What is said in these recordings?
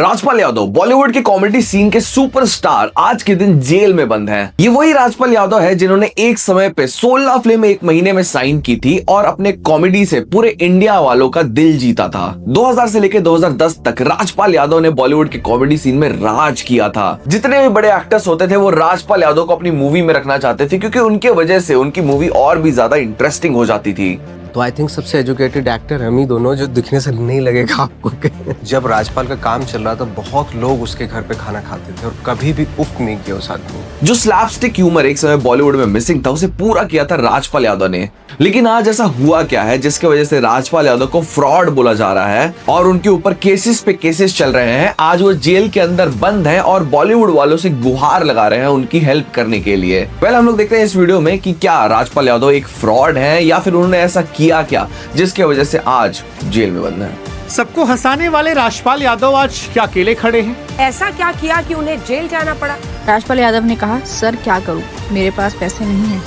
राजपाल यादव बॉलीवुड के comedy scene के superstar आज के दिन जेल में बंद हैं। ये वही राजपाल यादव है जिन्होंने एक समय पे 16 फिल्म एक महीने में साइन की थी और अपने कॉमेडी से पूरे इंडिया वालों का दिल जीता था। 2000 से लेकर 2010 तक राजपाल यादव ने बॉलीवुड के कॉमेडी सीन में राज किया था। जितने भी बड़े एक्टर्स होते थे वो राजपाल यादव को अपनी मूवी में रखना चाहते थे क्योंकि उनके वजह से उनकी मूवी और भी ज्यादा इंटरेस्टिंग हो जाती थी। तो आई थिंक सबसे एजुकेटेड एक्टर हम ही दोनों, जो दिखने से नहीं लगेगा आपको। जब राजपाल का काम चल रहा था बहुत लोग उसके घर पे खाना खाते थे और कभी भी उफ नहीं किया उस आदमी। जो स्लैपस्टिक ह्यूमर एक समय बॉलीवुड में मिसिंग था उसे पूरा किया था राजपाल यादव ने। लेकिन आज ऐसा हुआ क्या है जिसके वजह से राजपाल यादव को फ्रॉड बोला जा रहा है और उनके ऊपर केसेस पे केसेस चल रहे हैं। आज वो जेल के अंदर बंद है और बॉलीवुड वालों से गुहार लगा रहे हैं उनकी हेल्प करने के लिए। पहले हम लोग देखते हैं इस वीडियो में कि क्या राजपाल यादव एक फ्रॉड है या फिर उन्होंने ऐसा किया क्या जिसके वजह से आज जेल में बंद है। सबको हंसाने वाले राजपाल यादव आज क्या अकेले खड़े हैं? ऐसा क्या किया कि उन्हें जेल जाना पड़ा? राजपाल यादव ने कहा, सर क्या करूं, मेरे पास पैसे नहीं हैं।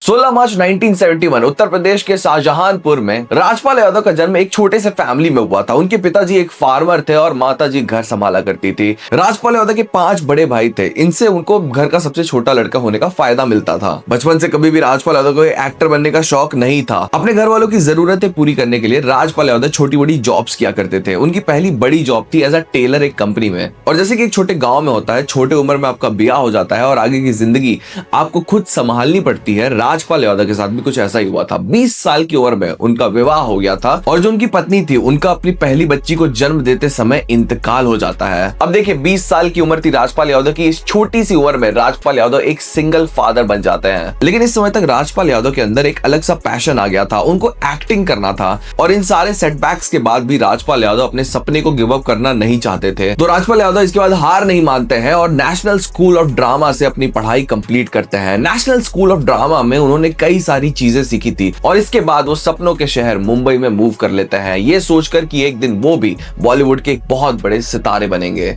16 मार्च 1971 उत्तर प्रदेश के शाहजहांपुर में राजपाल यादव का जन्म एक छोटे से फैमिली में हुआ था। उनके पिताजी एक फार्मर थे और माताजी घर संभाला करती थी। राजपाल यादव के 5 बड़े भाई थे। इनसे उनको घर का सबसे छोटा लड़का होने का फायदा मिलता था। बचपन से कभी भी राजपाल यादव को एक्टर बनने का शौक नहीं था। अपने घर वालों की जरूरतें पूरी करने के लिए राजपाल यादव छोटी बड़ी जॉब्स किया करते थे। उनकी पहली बड़ी जॉब थी एज अ टेलर एक कंपनी में। और जैसे कि एक छोटे गाँव में होता है, छोटे उम्र में आपका ब्याह हो जाता है और आगे की जिंदगी आपको खुद संभालनी पड़ती है। राजपाल यादव के साथ भी कुछ ऐसा ही हुआ था। 20 साल की उम्र में उनका विवाह हो गया था और जो उनकी पत्नी थी उनका अपनी पहली बच्ची को जन्म देते समय इंतकाल हो जाता है। अब देखिए 20 साल की उम्र थी राजपाल यादव की। इस छोटी सी उम्र में राजपाल यादव एक सिंगल फादर बन जाते हैं। लेकिन इस समय तक राजपाल यादव के अंदर एक अलग सा पैशन आ गया था। उनको एक्टिंग करना था और इन सारे सेटबैक्स के बाद भी राजपाल यादव अपने सपने को गिव अप करना नहीं चाहते थे। तो राजपाल यादव इसके बाद हार नहीं मानते हैं और नेशनल स्कूल ऑफ ड्रामा से अपनी पढ़ाई कंप्लीट करते हैं। नेशनल स्कूल ऑफ ड्रामा में उन्होंने कई सारी चीजें सीखी थी और इसके बाद वो सपनों के शहर मुंबई में मूव कर लेते हैं, ये सोचकर कि एक दिन वो भी बॉलीवुड के एक बहुत बड़े सितारे बनेंगे।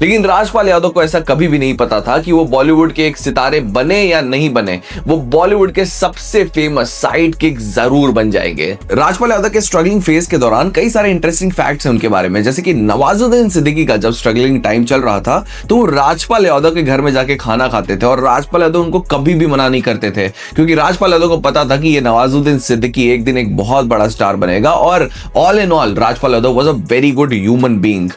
लेकिन राजपाल यादव को ऐसा कभी भी नहीं पता था कि वो बॉलीवुड के एक सितारे बने या नहीं बने, वो बॉलीवुड के सबसे फेमस साइड किक जरूर बन जाएंगे। राजपाल यादव के स्ट्रगलिंग फेज के दौरान कई सारे इंटरेस्टिंग फैक्ट्स हैं उनके बारे में, जैसे कि नवाजुद्दीन सिद्दीकी का जब स्ट्रगलिंग टाइम चल रहा था तो वो राजपाल यादव के घर में जाके खाना खाते थे और राजपाल यादव उनको कभी भी मना नहीं करते थे क्योंकि राजपाल यादव को पता था कि ये नवाजुद्दीन सिद्दीकी एक दिन एक बहुत बड़ा स्टार बनेगा। और all in all Rajpal Yadav was a very good human being.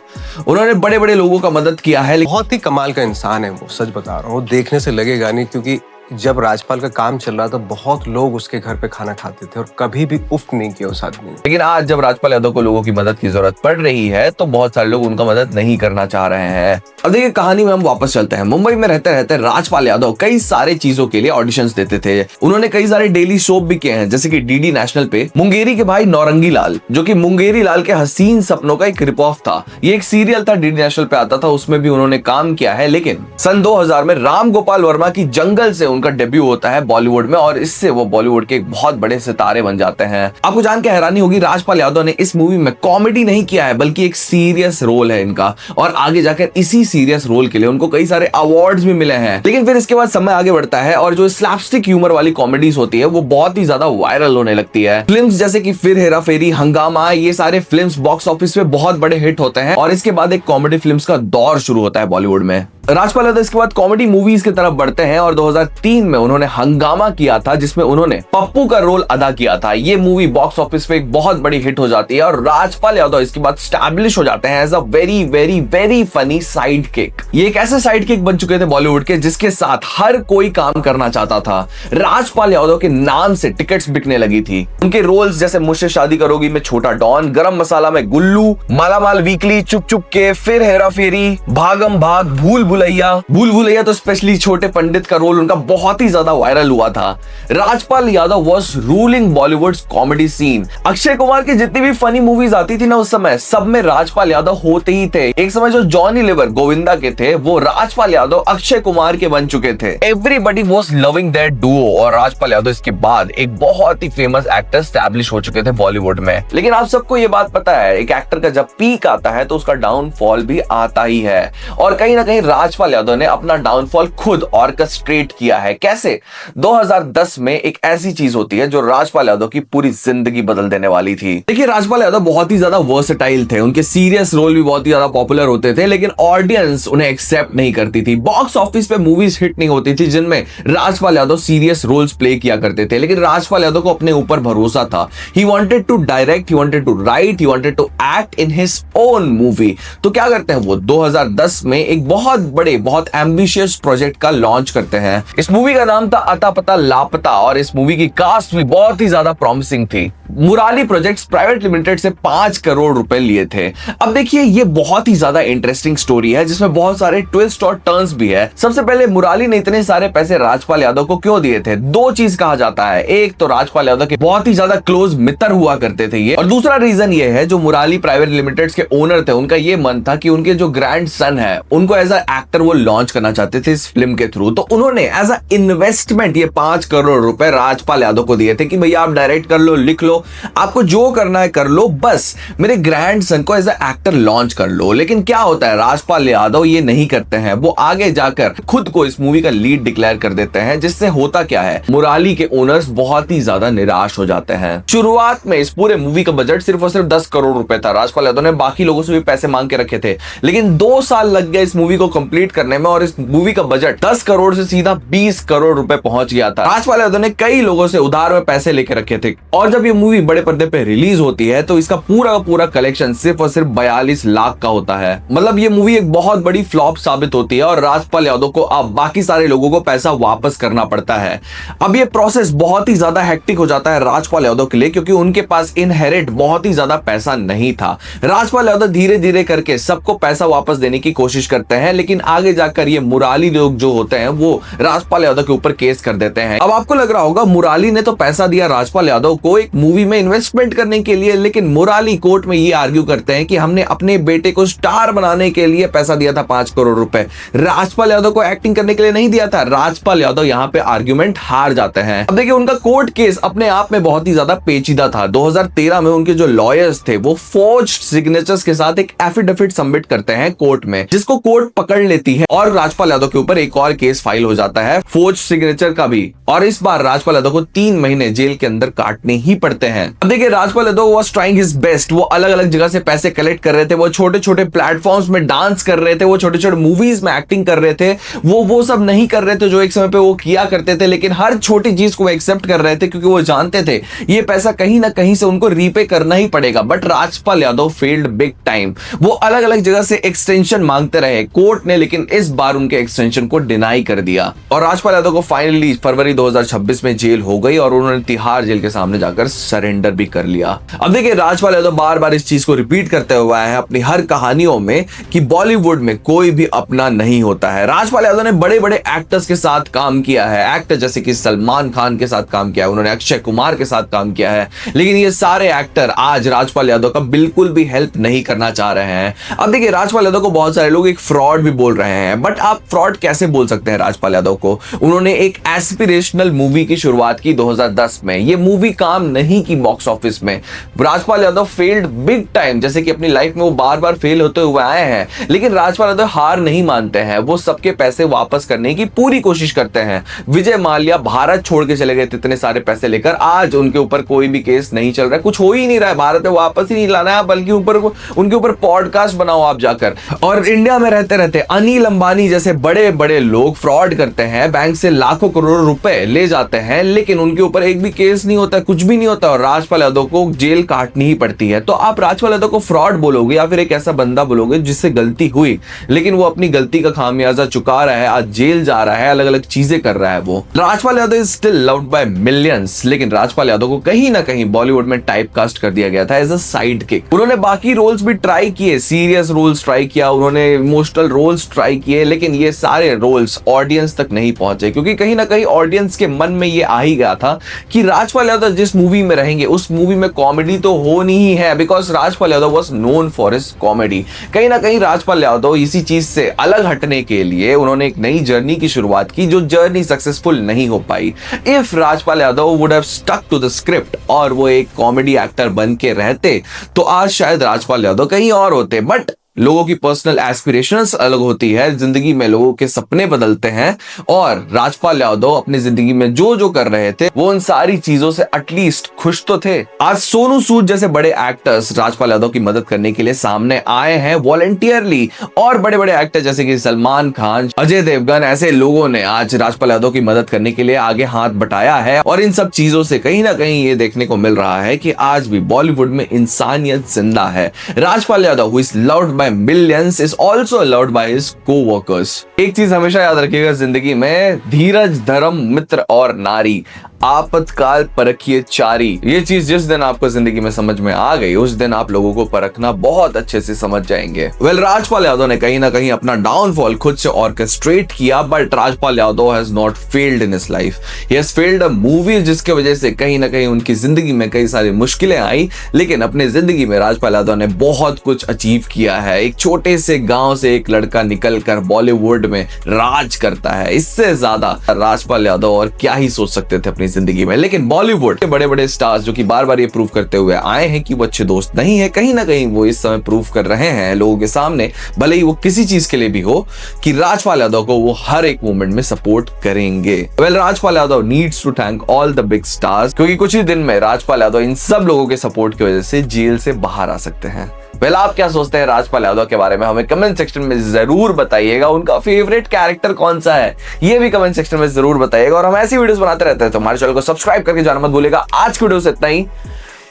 उन्होंने बड़े बड़े लोगों का मदद किया है। बहुत ही कमाल का इंसान है वो, सच बता रहा हूँ। देखने से लगेगा नहीं, क्योंकि जब राजपाल का काम चल रहा था बहुत लोग उसके घर पे खाना खाते थे और कभी भी उफ नहीं किया उस आदमी ने। लेकिन आज जब राजपाल यादव को लोगों की मदद की जरूरत पड़ रही है तो बहुत सारे लोग उनका मदद नहीं करना चाह रहे हैं। अब देखिए कहानी में हम वापस चलते हैं। मुंबई में रहते रहते राजपाल यादव कई सारे चीजों के लिए ऑडिशंस देते थे। उन्होंने कई सारे डेली शो भी किए हैं, जैसे कि डीडी नेशनल पे मुंगेरी के भाई नौरंगी लाल, जो कि मुंगेरी लाल के हसीन सपनों का एक रिप ऑफ था। ये एक सीरियल था, डीडी नेशनल पे आता था, उसमें भी उन्होंने काम किया है। लेकिन सन 2000 में राम गोपाल वर्मा की जंगल से उनका डेब्यू होता है बॉलीवुड में और इससे वो बॉलीवुड के एक बहुत बड़े सितारे बन जाते हैं। आपको जान के हैरानी होगी राजपाल यादव ने इस मूवी में कॉमेडी नहीं किया है बल्कि एक सीरियस रोल है इनका और आगे जाकर इसी सीरियस रोल के लिए उनको कई सारे अवार्ड्स भी मिले हैं। लेकिन फिर इसके बाद समय आगे बढ़ता है और जो स्लैपस्टिक ह्यूमर वाली कॉमेडीज होती है वो बहुत ही ज्यादा वायरल होने लगती है। फिल्म्स जैसे कि फिर हेरा फेरी, हंगामा, ये सारे फिल्म्स बॉक्स ऑफिस पे बहुत बड़े हिट होते हैं और इसके बाद एक कॉमेडी फिल्म्स का दौर शुरू होता है बॉलीवुड में। राजपाल यादव इसके बाद कॉमेडी मूवीज की तरफ बढ़ते हैं और 2003 में उन्होंने हंगामा किया था जिसमें उन्होंने पप्पू का रोल अदा किया था। ये मूवी बॉक्स ऑफिस पे एक बहुत बड़ी हिट हो जाती है और राजपाल यादव इसके बाद स्टैब्लिश हो जाते हैं as a very very very funny sidekick. ये एक ऐसे साइड किक बन चुके थे बॉलीवुड के जिसके साथ हर कोई काम करना चाहता था। राजपाल यादव के नाम से टिकट्स बिकने लगी थी। उनके रोल्स जैसे मुझसे शादी करोगी में छोटा डॉन, गरम मसाला में गुल्लू, मालामाल वीकली, चुप चुप के, फिर हेरा फेरी, भागम भाग, भूल भुलैया तो स्पेशली छोटे पंडित का रोल उनका बहुत ही ज्यादा वायरल हुआ था। Rajpal Yadav was ruling Bollywood comedy scene. Akshay Kumar की जितनी भी फनी मूवीज आती थी ना उस समय सब में राजपाल यादव होते ही थे। एक समय जो जॉनी लीवर गोविंदा के थे वो राजपाल यादव अक्षय कुमार के बन चुके थे। Everybody was loving that Duo और राजपाल यादव इसके बाद एक बहुत ही फेमस एक्टर एस्टैब्लिश हो चुके थे बॉलीवुड में। लेकिन आप सबको ये बात पता है एक एक्टर का जब पीक आता है तो उसका डाउनफॉल भी आता ही है और कहीं ना कहीं राजपाल यादव ने अपना डाउनफॉल खुद ऑर्केस्ट्रेट किया है। कैसे? 2010 में एक ऐसी चीज होती है जो राजपाल यादव की पूरी जिंदगी बदल देने वाली थी। देखिए, राजपाल यादव बहुत ही ज्यादा वर्सेटाइल थे, उनके सीरियस रोल भी बहुत ही ज्यादा पॉपुलर होते थे, लेकिन ऑडियंस उन्हें एक्सेप्ट नहीं करती थी। बॉक्स ऑफिस पे मूवीज हिट नहीं होती थी जिनमें Rajpal Yadav serious roles play किया करते थे, लेकिन राजपाल यादव को अपने ऊपर भरोसा था। He wanted to direct, he wanted to write, he wanted to act in his own movie. तो क्या करते हैं वो 2010 में एक बहुत बड़े, बहुत एम्बिशियस प्रोजेक्ट का लॉन्च करते हैं। इस मूवी का नाम था अता पता लापता और इस मूवी की कास्ट भी बहुत ही ज्यादा प्रॉमिसिंग थी। मुराली प्रोजेक्ट्स प्राइवेट लिमिटेड से 5 करोड़ रुपए लिए थे। अब देखिए, ये बहुत ही ज्यादा इंटरेस्टिंग स्टोरी है जिसमें बहुत सारे ट्विस्ट और टर्न्स भी है। सबसे पहले, मुराली ने इतने सारे पैसे राजपाल यादव को क्यों दिए थे? दो चीज कहा जाता है। एक तो राजपाल यादव के बहुत ही ज्यादा क्लोज मित्र हुआ करते थे ये, और दूसरा रीजन ये है, जो मुराली प्राइवेट लिमिटेड के ओनर थे उनका ये मन था कि उनके जो ग्रैंड सन है उनको एज अ एक्टर वो लॉन्च करना चाहते थे इस फिल्म के थ्रू। तो उन्होंने एज अ इन्वेस्टमेंट ये 5 करोड़ रुपए राजपाल यादव को दिए थे कि भैया आप डायरेक्ट कर लो, लिख लो, आपको जो करना है कर लो, बस मेरे ग्रैंड सन को एज अ एक्टर लॉन्च कर लो। लेकिन क्या होता है, राजपाल यादव ये नहीं करते हैं। वो आगे जाकर खुद को इस मूवी का लीड डिक्लेयर कर देते हैं, जिससे होता क्या है, मुराली के ओनर्स बहुत ही ज्यादा निराश हो जाते हैं। शुरुआत में इस पूरे मूवी का बजट सिर्फ और सिर्फ 10 करोड़ रुपए था। राजपाल यादव ने बाकी लोगों से भी पैसे मांग के रखे थे, लेकिन 2 साल लग गए इस मूवी को कंप्लीट करने में और इस मूवी का बजट 10 करोड़ से सीधा 20 करोड़ रुपए पहुंच गया था। राजपाल यादव ने कई लोगों से उधार में पैसे लेके रखे थे, और जब ये मूवी बड़े पर्दे पे रिलीज होती है तो इसका पूरा कलेक्शन सिर्फ और सिर्फ 42 लाख का होता है। मतलब ये मूवी एक बहुत बड़ी फ्लॉप साबित होती है और राजपाल यादव को अब बाकी सारे लोगों को पैसा वापस करना पड़ता है। अब ये प्रोसेस बहुत ही ज्यादा हेक्टिक हो जाता है राजपाल यादव के लिए, क्योंकि उनके पास इनहेरिट बहुत ही ज्यादा पैसा नहीं था। राजपाल यादव धीरे धीरे करके सबको पैसा वापस देने की कोशिश करते हैं, लेकिन आगे जाकर ये मुराली लोग जो होते हैं वो राजपाल यादव के ऊपर केस कर देते हैं। अब आपको लग रहा होगा मुराली ने तो पैसा दिया राजपाल यादव को एक मूवी में इन्वेस्टमेंट करने के लिए, लेकिन मुराली कोर्ट में ये आर्ग्यू करते हैं कि हमने अपने बेटे को स्टार बनाने के लिए पैसा दिया था 5 करोड़ रुपए, राजपाल यादव को एक्टिंग करने के लिए नहीं दिया था। राजपाल यादव यहाँ पे आर्ग्यूमेंट हार जाते हैं। अब देखिए, उनका कोर्ट केस अपने आप में बहुत ही ज्यादा पेचीदा था। 2013 में उनके जो लॉयर्स थे वो फोर्ज्ड सिग्नेचर्स के साथ एक एफिडेविट सबमिट करते हैं कोर्ट में, जिसको कोर्ट पकड़ लेती है और राजपाल यादव के ऊपर एक और केस फाइल हो जाता है फोर्ज्ड सिग्नेचर का भी, और इस बार राजपाल यादव को 3 महीने जेल के अंदर काटने ही पड़ते हैं। अब देखिए, Rajpal Yadav was trying his best. वो अलग अलग जगह से पैसे कलेक्ट कर रहे थे, वो छोटे छोटे प्लेटफॉर्म्स में डांस कर रहे थे, वो छोटे छोटे मूवीज में एक्टिंग कर रहे थे, वो सब नहीं कर रहे थे जो एक समय पे वो किया करते थे, लेकिन हर छोटी चीज को एक्सेप्ट कर रहे थे क्योंकि वो जानते थे ये पैसा कहीं ना कहीं से उनको रीपे करना ही पड़ेगा। But Rajpal Yadav failed big time. वो अलग अलग जगह से एक्सटेंशन मांगते रहे कोर्ट ने, लेकिन इस बार उनके एक्सटेंशन को डिनाई कर दिया और राजपाल यादव को फाइनली फरवरी 2026 में जेल हो गई और उन्होंने तिहाड़ जेल के सामने जाकर सरेंडर भी कर लिया। अब देखिए, राजपाल यादव बार बार इस चीज को रिपीट करते हुए आए हैं अपनी हर कहानियों में कि बॉलीवुड में कोई भी अपना नहीं होता है। राजपाल यादव ने बड़े बड़े एक्टर्स के साथ काम किया है, एक्टर जैसे कि सलमान खान के साथ काम किया है, उन्होंने अक्षय कुमार के साथ काम किया है, लेकिन ये सारे एक्टर आज राजपाल यादव का बिल्कुल भी हेल्प नहीं करना चाह रहे हैं। अब देखिए, राजपाल यादव को बहुत सारे लोग एक फ्रॉड भी बोल रहे हैं, बट आप फ्रॉड कैसे बोल सकते हैं राजपाल यादव को? उन्होंने एक एस्पिरेशनल मूवी की शुरुआत की 2010 में, ये मूवी काम नहीं की बॉक्स ऑफिस में। Rajpal Yadav failed big time, जैसे कि अपनी लाइफ में वो बार बार फेल होते हुए आए हैं, लेकिन राजपाल यादव हार नहीं मानते हैं। वो सबके पैसे वापस करने की पूरी कोशिश करते हैं। विजय माल्या भारत छोड़ के चले गए थे इतने सारे पैसे लेकर, आज उनके ऊपर कोई भी केस नहीं चल रहा है, कुछ हो ही नहीं रहा है, भारत में वापस ही नहीं लाना है, बल्कि उनके ऊपर पॉडकास्ट बनाओ आप जाकर। और इंडिया में रहते रहते अनिल अंबानी जैसे बड़े बड़े लोग फ्रॉड करते हैं, बैंक से लाखों करोड़ रुपए ले जाते हैं, लेकिन उनके ऊपर एक भी केस नहीं होता, कुछ भी नहीं होता और राजपाल यादव को जेल काटनी ही पड़ती है। तो आप राजपाल यादव को फ्रॉड बोलोगे या फिर एक ऐसा बंदा बोलोगे जिससे गलती हुई लेकिन वो अपनी गलती का खामियाजा चुका रहा है, आज जेल जा रहा है, अलग अलग चीजें कर रहा है। वो Rajpal Yadav is still loved by millions, लेकिन राजपाल यादव को कहीं ना कहीं बॉलीवुड में टाइपकास्ट कर दिया गया था एज अ साइड किक। उन्होंने बाकी रोल्स भी ट्राई किए, सीरियस रोल्स ट्राई किया, उन्होंने इमोशनल रोल्स ट्राई किए, लेकिन ये सारे रोल्स ऑडियंस तक नहीं पहुंचे, क्योंकि कहीं ना कहीं ऑडियंस के मन में ये आ ही गया था कि राजपाल यादव जिस मूवी में रहेंगे उस मूवी में कॉमेडी तो होनी ही है, because Rajpal Yadav was known for his comedy. कहीं ना कहीं राजपाल यादव इसी चीज से अलग हटने के लिए उन्होंने एक नई जर्नी की शुरुआत की, जो जर्नी सक्सेसफुल नहीं हो पाई। If Rajpal Yadav would have stuck to the script और वो एक कॉमेडी एक्टर बन के रहते तो आज शायद राजपाल यादव कहीं और होते, बट लोगों की पर्सनल एस्पिरेशंस अलग होती है, जिंदगी में लोगों के सपने बदलते हैं। और राजपाल यादव अपनी जिंदगी में जो जो कर रहे थे वो उन सारी चीजों से एटलीस्ट खुश तो थे। आज सोनू सूद जैसे बड़े एक्टर्स राजपाल यादव की मदद करने के लिए सामने आए हैं वॉलंटियरली, और बड़े बड़े एक्टर जैसे कि सलमान खान, अजय देवगन, ऐसे लोगों ने आज राजपाल यादव की मदद करने के लिए आगे हाथ बटाया है। और इन सब चीजों से कहीं ना कहीं ये देखने को मिल रहा है कि आज भी बॉलीवुड में इंसानियत जिंदा है। Rajpal Yadav who is loved by millions is also loved by his co-workers। एक चीज हमेशा याद रखिएगा जिंदगी में, धीरज धर्म मित्र और नारी, आपातकाल परखिए चारी। ये चीज जिस दिन आपको जिंदगी में समझ में आ गई उस दिन आप लोगों को परखना बहुत अच्छे से समझ जाएंगे। राजपाल यादव ने कहीं ना कहीं अपना डाउनफॉल खुद से ऑर्केस्ट्रेट किया, but Rajpal Yadav has not failed in his life, he has failed a movie, जिसके वजह से कहीं ना कहीं उनकी जिंदगी में कई सारी मुश्किलें आई, लेकिन अपने जिंदगी में राजपाल यादव ने बहुत कुछ अचीव किया है। एक छोटे से गांव से एक लड़का निकलकर बॉलीवुड में राज करता है, इससे ज्यादा राजपाल यादव और क्या ही सोच सकते थे अपनी जिंदगी में। लेकिन बॉलीवुड के बड़े बड़े स्टार्स जो कि बार बार ये प्रूव करते हुए आए हैं कि वो अच्छे दोस्त नहीं है, कहीं ना कहीं वो इस समय प्रूव कर रहे हैं लोगों के सामने, भले ही वो किसी चीज के लिए भी हो, कि राजपाल यादव को वो हर एक मोमेंट में सपोर्ट करेंगे। Rajpal Yadav needs to thank all the big stars, क्योंकि कुछ ही दिन में राजपाल यादव इन सब लोगों के सपोर्ट की वजह से जेल से बाहर आ सकते हैं। आप क्या सोचते हैं राजपाल यादव के बारे में, हमें कमेंट सेक्शन में जरूर बताइएगा। उनका फेवरेट कैरेक्टर कौन सा है ये भी कमेंट सेक्शन में जरूर बताइएगा। और हम ऐसी वीडियोस बनाते रहते हैं तो हमारे चैनल को सब्सक्राइब करके जाना मत भूलिएगा। आज की वीडियो से इतना ही,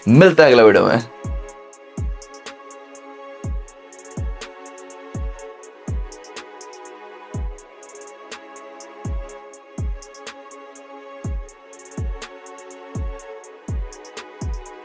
मिलते हैं अगले वीडियो में।